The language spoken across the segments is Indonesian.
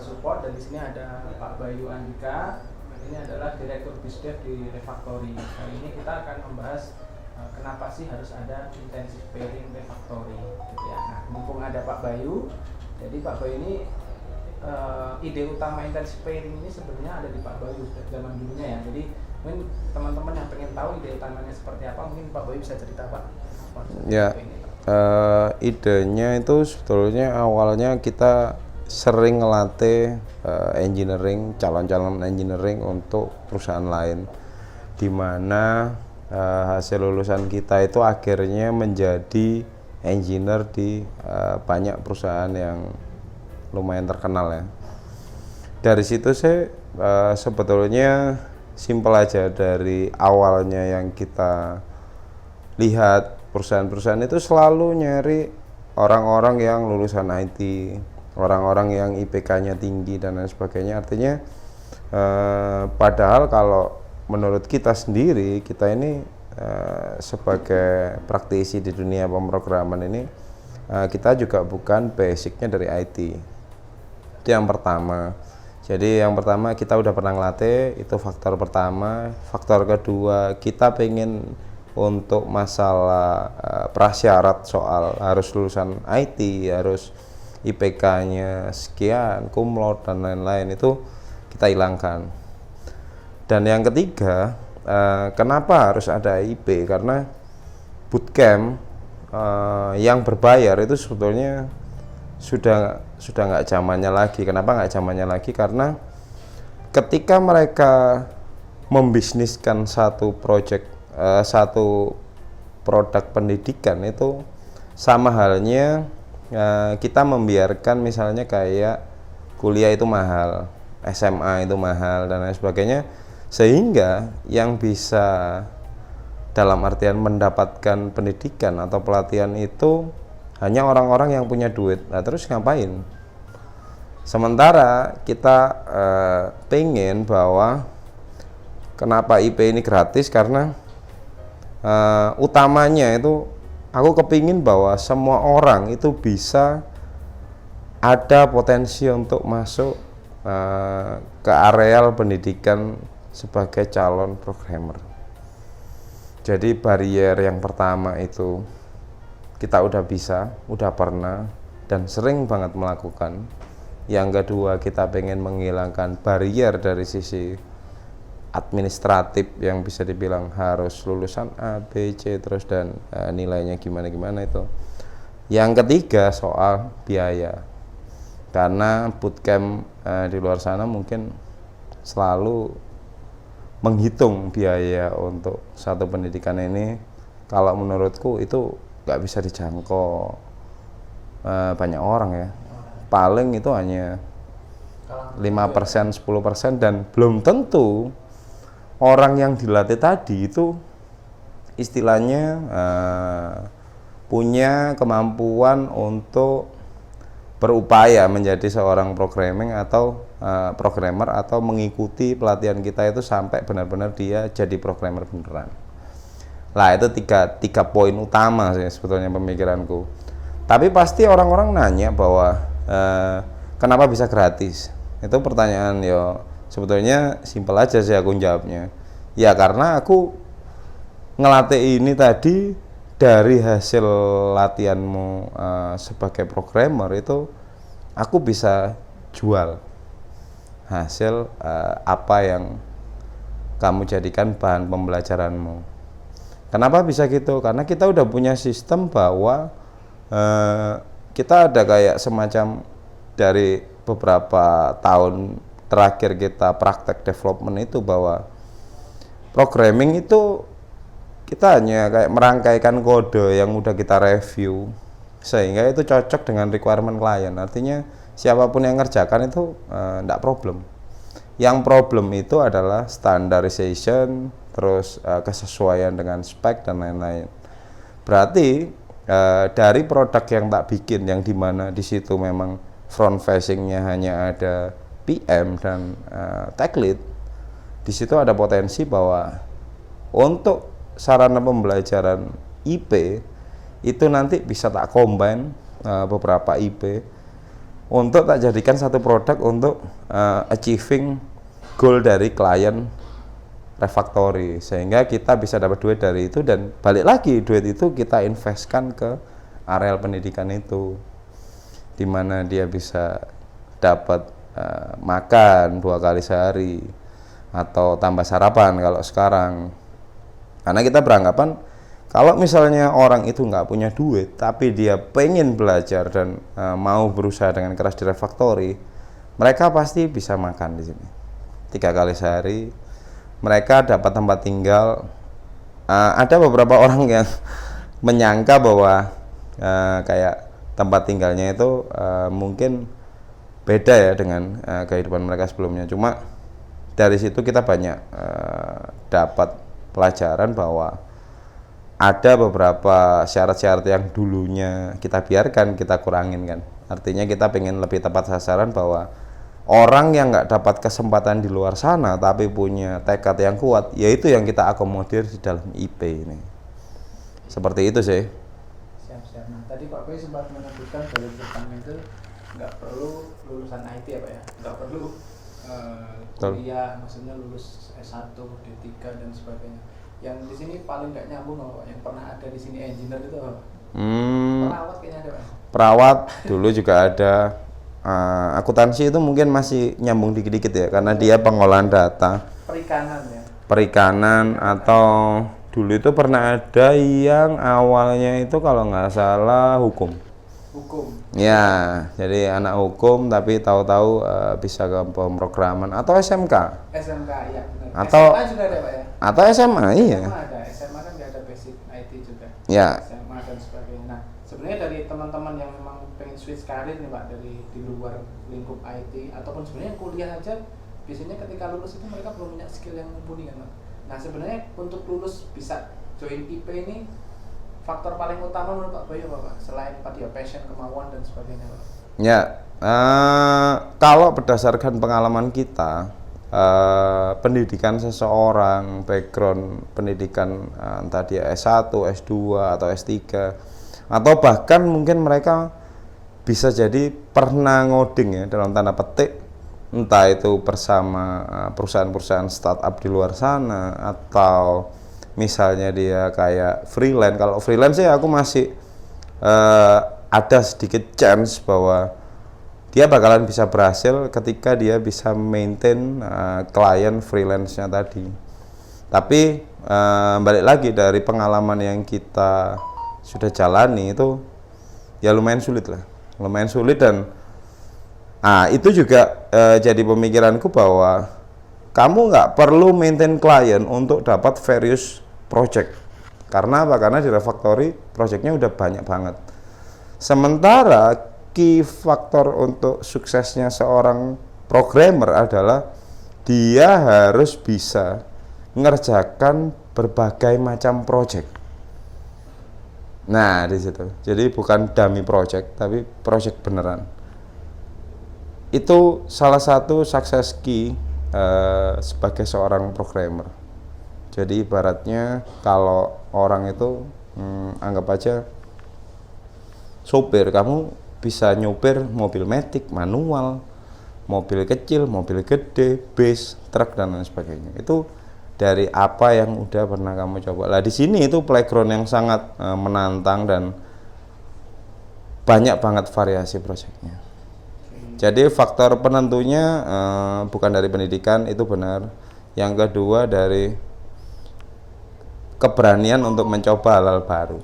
support, dan di sini ada Pak Bayu Andika. Ini adalah Direktur Bisdev di Refactory. Kali ini kita akan membahas kenapa sih harus ada intensive pairing refactory gitu ya. Nah, mumpung ada Pak Bayu, jadi Pak Bayu ini ide utama intensive pairing ini sebenarnya ada di Pak Bayu zaman dulunya ya. Jadi mungkin teman-teman yang pengen tahu ide utamanya seperti apa, mungkin Pak Bayu bisa cerita Pak. Ya, idenya itu sebetulnya awalnya kita sering ngelatih engineering, calon-calon engineering untuk perusahaan lain, di mana hasil lulusan kita itu akhirnya menjadi engineer di banyak perusahaan yang lumayan terkenal ya. Dari situ saya sebetulnya simpel aja, dari awalnya yang kita lihat perusahaan-perusahaan itu selalu nyari orang-orang yang lulusan IT, orang-orang yang IPK-nya tinggi dan lain sebagainya. Artinya padahal kalau menurut kita sendiri, kita ini sebagai praktisi di dunia pemrograman ini, kita juga bukan basicnya dari IT. Itu yang pertama. Jadi yang pertama, kita udah pernah ngelatih, itu faktor pertama. Faktor kedua, kita pengen untuk masalah prasyarat soal harus lulusan IT, harus IPK-nya sekian, cum laude dan lain-lain, itu kita hilangkan. Dan yang ketiga, kenapa harus ada IP? Karena bootcamp yang berbayar itu sebetulnya sudah nggak zamannya lagi. Kenapa nggak zamannya lagi? Karena ketika mereka membisniskan satu project, satu produk pendidikan, itu sama halnya kita membiarkan misalnya kayak kuliah itu mahal, SMA itu mahal dan lain sebagainya, sehingga yang bisa dalam artian mendapatkan pendidikan atau pelatihan itu hanya orang-orang yang punya duit. Nah, terus ngapain? Sementara kita pengen bahwa kenapa IP ini gratis, karena utamanya itu aku kepingin bahwa semua orang itu bisa ada potensi untuk masuk ke areal pendidikan sebagai calon programmer. Jadi barier yang pertama itu kita udah bisa, udah pernah dan sering banget melakukan. Yang kedua, kita pengen menghilangkan barier dari sisi administratif yang bisa dibilang harus lulusan A, B, C terus dan nilainya gimana-gimana itu. Yang ketiga, soal biaya. Karena bootcamp di luar sana mungkin selalu menghitung biaya untuk satu pendidikan ini. Kalau menurutku itu nggak bisa dijangkau banyak orang ya. Paling itu hanya 5%, 10%, dan belum tentu orang yang dilatih tadi itu istilahnya punya kemampuan untuk berupaya menjadi seorang programming atau programmer, atau mengikuti pelatihan kita itu sampai benar-benar dia jadi programmer beneran. Lah, itu tiga poin utama sih sebetulnya pemikiranku. Tapi pasti orang-orang nanya bahwa kenapa bisa gratis? Itu pertanyaan yo sebetulnya simpel aja sih aku jawabnya. Ya karena aku ngelatih ini tadi, dari hasil latihanmu sebagai programmer itu aku bisa jual hasil apa yang kamu jadikan bahan pembelajaranmu. Kenapa bisa gitu? Karena kita udah punya sistem bahwa kita ada kayak semacam dari beberapa tahun terakhir kita praktek development itu, bahwa programming itu kita hanya kayak merangkaikan kode yang udah kita review sehingga itu cocok dengan requirement klien. Artinya siapapun yang ngerjakan itu enggak problem. Yang problem itu adalah standardization, terus kesesuaian dengan spek dan lain-lain. Berarti dari produk yang tak bikin, yang dimana di situ memang front facingnya hanya ada PM dan tech lead, di situ ada potensi bahwa untuk sarana pembelajaran IP itu nanti bisa tak combine beberapa IP untuk tak jadikan satu produk untuk achieving goal dari klien refactory, sehingga kita bisa dapat duit dari itu, dan balik lagi duit itu kita investkan ke areal pendidikan itu, dimana dia bisa dapat makan 2 kali sehari atau tambah sarapan kalau sekarang. Karena kita beranggapan kalau misalnya orang itu nggak punya duit tapi dia pengen belajar dan mau berusaha dengan keras di refactory, mereka pasti bisa makan di sini 3 kali sehari. Mereka dapat tempat tinggal. Ada beberapa orang yang menyangka bahwa kayak tempat tinggalnya itu mungkin beda ya dengan kehidupan mereka sebelumnya. Cuma dari situ kita banyak dapat pelajaran bahwa ada beberapa syarat-syarat yang dulunya kita biarkan, kita kurangin kan. Artinya kita pengen lebih tepat sasaran, bahwa orang yang nggak dapat kesempatan di luar sana tapi punya tekad yang kuat, yaitu yang kita akomodir di dalam IP ini. Seperti itu sih. Siap-siap. Nah, tadi Pak Boy sempat menyebutkan dari pertama itu nggak perlu lulusan IT ya Pak ya, nggak perlu kuliah, maksudnya lulus S1, D3 dan sebagainya. Yang di sini paling nggak nyambung Pak, yang pernah ada di sini engineer itu Pak. Perawat kayaknya ada Pak. Perawat dulu juga ada. Akuntansi itu mungkin masih nyambung dikit-dikit ya, karena dia pengolahan data. Perikanan ya. Perikanan, atau dulu itu pernah ada yang awalnya itu kalau nggak salah hukum. Ya, jadi anak hukum tapi tahu-tahu bisa ke pemrograman, atau SMK. SMK ya benar. Atau SMA juga ada Pak ya. Atau SMA iya. SMA ada. SMA kan nggak ada basic IT juga. Ya. SMA dan sebagainya. Nah, sebenarnya dari teman-teman yang memang pengen switch karir nih Pak, dari di luar lingkup IT ataupun sebenarnya kuliah aja, biasanya ketika lulus itu mereka belum punya skill yang mumpuni kan Pak. Nah, sebenarnya untuk lulus bisa join IP ini, faktor paling utama menurut Pak Boy apa Pak? Selain tadi ya passion, kemauan dan sebagainya Pak. Ya, kalau berdasarkan pengalaman kita, pendidikan seseorang, background pendidikan entah dia S1, S2 atau S3, atau bahkan mungkin mereka bisa jadi pernah ngoding ya dalam tanda petik, entah itu bersama perusahaan-perusahaan startup di luar sana, atau misalnya dia kayak freelance. Kalau freelance sih aku masih ada sedikit chance bahwa dia bakalan bisa berhasil ketika dia bisa maintain klien freelance-nya tadi. Tapi balik lagi dari pengalaman yang kita sudah jalani itu ya lumayan sulit lah, lumayan sulit. Dan itu juga jadi pemikiranku bahwa kamu nggak perlu maintain klien untuk dapat various project. Karena apa? Karena di refactory projectnya udah banyak banget. Sementara key faktor untuk suksesnya seorang programmer adalah dia harus bisa mengerjakan berbagai macam project. Nah, di situ. Jadi bukan dummy project, tapi project beneran. Itu salah satu success key sebagai seorang programmer. Jadi ibaratnya kalau orang itu anggap aja sopir, kamu bisa nyopir mobil matic, manual, mobil kecil, mobil gede, bus, truk dan lain sebagainya. Itu dari apa yang udah pernah kamu coba. Lah di sini itu playground yang sangat menantang dan banyak banget variasi proyeknya. Jadi faktor penentunya bukan dari pendidikan, itu benar. Yang kedua dari keberanian untuk mencoba hal-hal baru.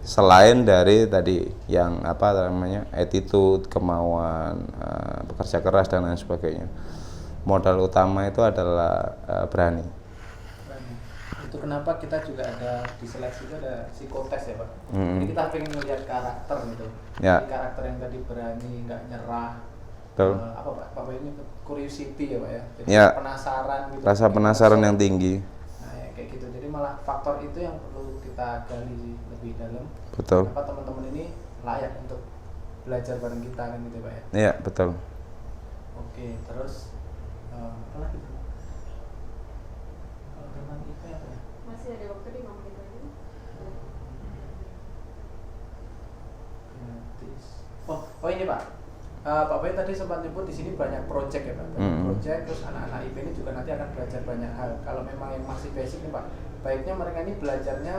Selain dari tadi yang apa namanya attitude, kemauan, bekerja keras dan lain sebagainya. Modal utama itu adalah berani. Itu kenapa kita juga ada di seleksi itu ada psikotes ya Pak. Jadi kita pengen melihat karakter gitu. Ya. Jadi karakter yang tadi berani, nggak nyerah. Apa Pak? Pak ini curiosity ya Pak ya. Jadi ya. Penasaran gitu. Rasa penasaran yang tinggi. Nah ya kayak gitu. Jadi malah faktor itu yang perlu kita gali lebih dalam. Betul. Apa teman-teman ini layak untuk belajar bareng kita kan gitu Pak ya. Iya betul. Oke, terus apa lagi? Teman kita apa ya? Masih ada waktu 5 menit lagi. Oh ini Pak, Pak Bayu tadi sempat nyebut di sini banyak project ya Pak. Banyak project, terus anak-anak IP ini juga nanti akan belajar banyak hal. Kalau memang yang masih basic nih Pak, baiknya mereka ini belajarnya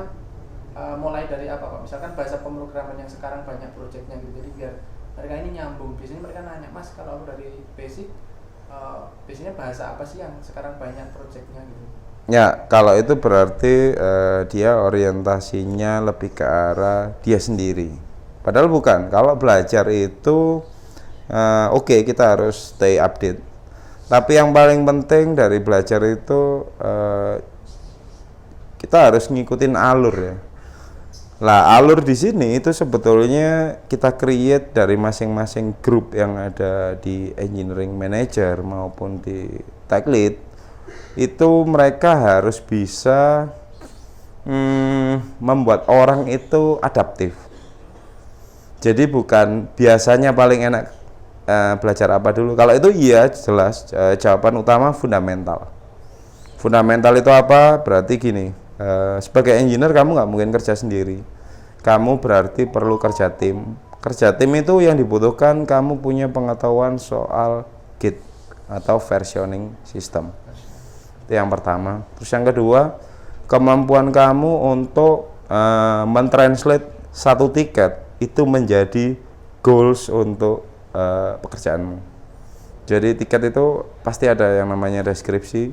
mulai dari apa Pak? Misalkan bahasa pemrograman yang sekarang banyak projectnya gitu, jadi biar mereka ini nyambung. Biasanya mereka nanya, Mas kalau aku dari basic, biasanya bahasa apa sih yang sekarang banyak projectnya gitu? Ya, kalau itu berarti dia orientasinya lebih ke arah dia sendiri. Padahal bukan. Kalau belajar itu oke, kita harus stay update. Tapi yang paling penting dari belajar itu kita harus ngikutin alur ya. Lah, alur di sini itu sebetulnya kita create dari masing-masing grup yang ada di engineering manager maupun di tech lead. Itu mereka harus bisa membuat orang itu adaptif. Jadi bukan biasanya paling enak belajar apa dulu. Kalau itu iya jelas jawaban utama fundamental. Fundamental itu apa? Berarti gini, sebagai engineer kamu nggak mungkin kerja sendiri. Kamu berarti perlu kerja tim. Kerja tim itu yang dibutuhkan kamu punya pengetahuan soal Git atau versioning system. Itu yang pertama. Terus yang kedua, kemampuan kamu untuk mentranslate satu tiket itu menjadi goals untuk pekerjaanmu. Jadi tiket itu pasti ada yang namanya deskripsi.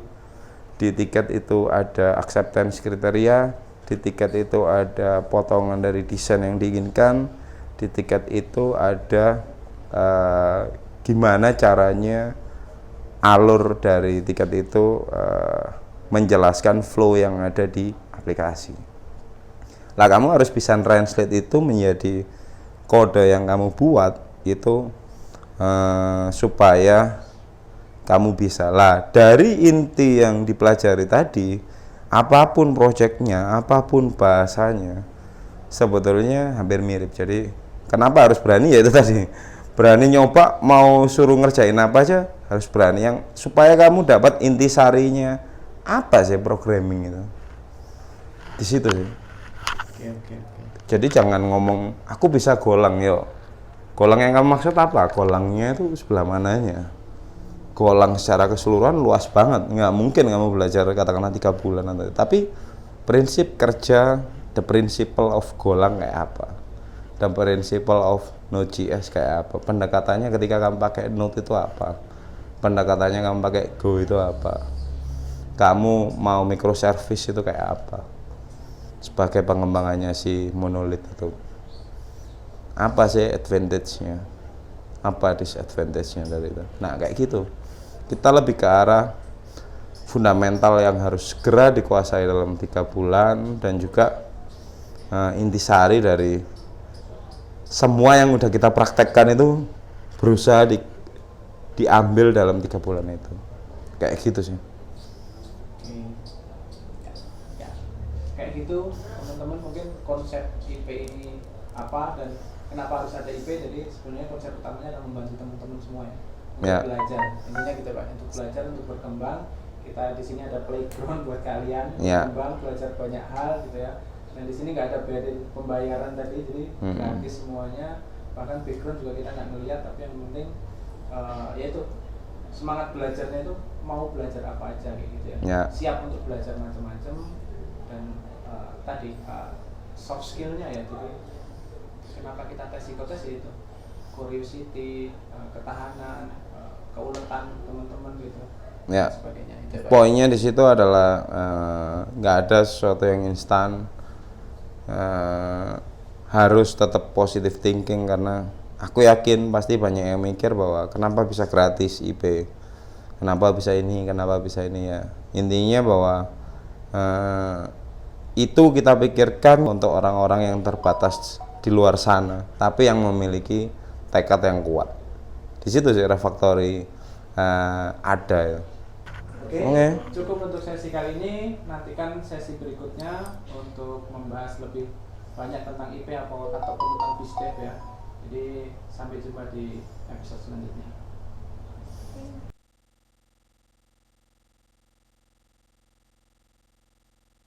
Di tiket itu ada acceptance kriteria, di tiket itu ada potongan dari desain yang diinginkan, di tiket itu ada gimana caranya alur dari tiket itu menjelaskan flow yang ada di aplikasi. Lah kamu harus bisa translate itu menjadi kode yang kamu buat itu supaya kamu bisa. Lah dari inti yang dipelajari tadi, apapun proyeknya, apapun bahasanya, sebetulnya hampir mirip. Jadi kenapa harus berani ya itu tadi. Berani nyoba, mau suruh ngerjain apa aja harus berani, yang supaya kamu dapat intisarinya apa sih programming itu. Di situ sih. Oke. Jadi jangan ngomong aku bisa golang, yo. Golang yang kamu maksud apa? Golangnya itu sebelah mananya. Golang secara keseluruhan luas banget, nggak mungkin kamu belajar katakanlah 3 bulan nanti. Tapi prinsip kerja, the principle of Golang kayak apa, the principle of Node.js kayak apa, pendekatannya ketika kamu pakai Node itu apa, pendekatannya kamu pakai Go itu apa, kamu mau microservice itu kayak apa, sebagai pengembangannya si monolith itu apa sih advantage-nya, apa disadvantage-nya dari itu. Nah kayak gitu, kita lebih ke arah fundamental yang harus segera dikuasai dalam 3 bulan, dan juga intisari dari semua yang udah kita praktekkan itu berusaha diambil dalam 3 bulan itu. Kayak gitu sih. Ya. Kayak gitu teman-teman, mungkin konsep IP ini apa dan kenapa harus ada IP. Jadi sebenarnya konsep utamanya adalah membantu teman-teman semua ya. Untuk belajar, intinya gitu Pak, untuk belajar, untuk berkembang. Kita di sini ada playground buat kalian, berkembang, belajar banyak hal gitu ya. Dan di sini nggak ada biaya pembayaran tadi, jadi gratis semuanya. Bahkan background juga kita nggak ngeliat, tapi yang penting yaitu semangat belajarnya itu mau belajar apa aja gitu ya. Siap untuk belajar macam-macam, dan tadi soft skillnya ya. Jadi kenapa kita tes psikotes ya itu curiosity, ketahanan, keuletan teman-teman gitu. Ya. Poinnya di situ adalah nggak ada sesuatu yang instan, harus tetap positive thinking, karena aku yakin pasti banyak yang mikir bahwa kenapa bisa gratis IP, kenapa bisa ini ya. Intinya bahwa itu kita pikirkan untuk orang-orang yang terbatas di luar sana, tapi yang memiliki tekad yang kuat. Di situ sih Refactory ada ya. Oke. Cukup untuk sesi kali ini. Nantikan sesi berikutnya untuk membahas lebih banyak tentang IP ataupun tentang BizDev ya. Jadi sampai jumpa di episode selanjutnya.